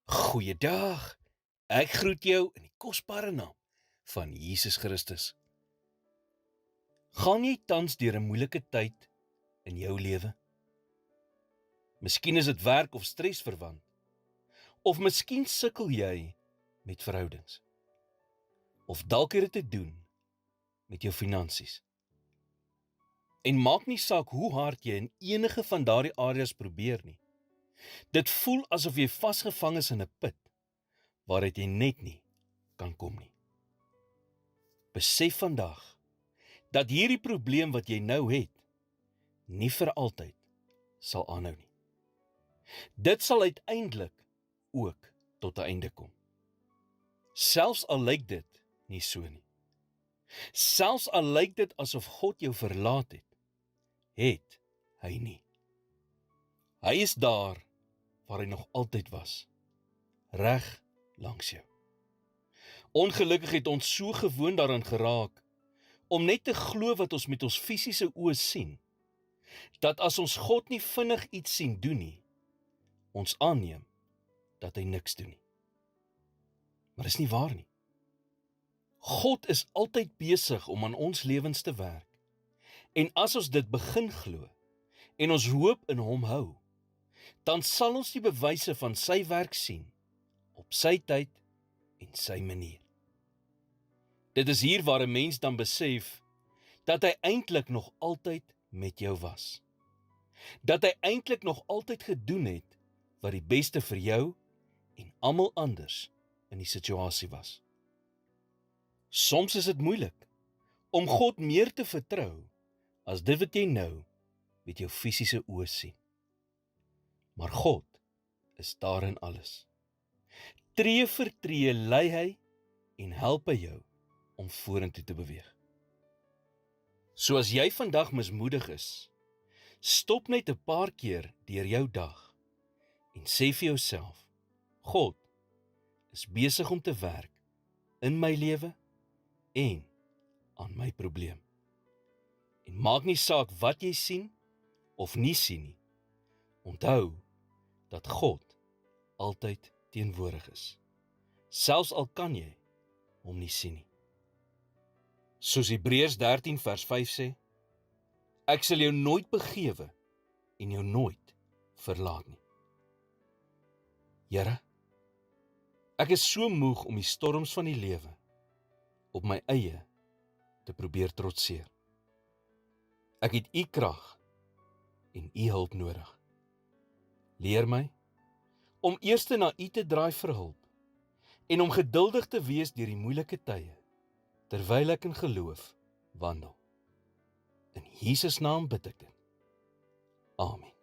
Goeiedag. Ek groet jou in die kosbare naam van Jesus Christus. Gaan jy tans deur 'n moeilike tyd in jou lewe? Miskien is dit werk of stres verwant, of miskien sukkel jy met verhoudings, of dalk het dit te doen met jou finansies. En maak nie saak hoe hard jy in enige van daardie areas probeer nie. Dit voel asof jy vasgevang is in 'n put, waaruit jy net nie kan kom nie. Besef vandag, dat hierdie probleem wat jy nou het, nie vir altyd sal aanhou nie. Dit sal uiteindelik ook tot 'n einde kom. Selfs al lyk dit nie so nie. Selfs al lyk dit asof God jou verlaat het hy nie. Hy is daar waar hy nog altyd was, reg langs jou. Ongelukkig het ons so gewoond daaraan geraak, om net te glo wat ons met ons fisiese oë sien, dat as ons God nie vinnig iets sien doen nie, ons aanneem dat hy niks doen nie. Maar dis nie waar nie. God is altyd besig om aan ons lewens te werk, en as ons dit begin glo, en ons hoop in hom hou, dan sal ons die bewyse van sy werk sien, op sy tyd en sy manier. Dit is hier waar 'n mens dan besef, dat hy eintlik nog altyd met jou was. Dat hy eintlik nog altyd gedoen het, wat die beste vir jou en almal anders in die situasie was. Soms is dit moeilik, om God meer te vertrou, as dit wat jy nou met jou fisiese oë sien. Maar God is daar in alles. Tree vir tree lei hy en help hy jou om vorentoe te beweeg. So as jy vandag mismoedig is, stop net 'n paar keer deur jou dag en sê vir jouself, God is besig om te werk in my lewe en aan my probleem. En maak nie saak wat jy sien of nie sien nie. Onthou dat God altyd teenwoordig is, selfs al kan jy hom nie sien nie. Soos Hebreërs 13 vers 5 sê, ek sal jou nooit begewe en jou nooit verlaat nie. Here, ek is so moeg om die storms van die lewe op my eie te probeer trotseer. Ek het u krag en u hulp nodig. Leer my om eers na u te draai vir hulp en om geduldig te wees deur die moeilike tye, terwyl ek in geloof wandel. In Jesus naam bid ek dit. Amen.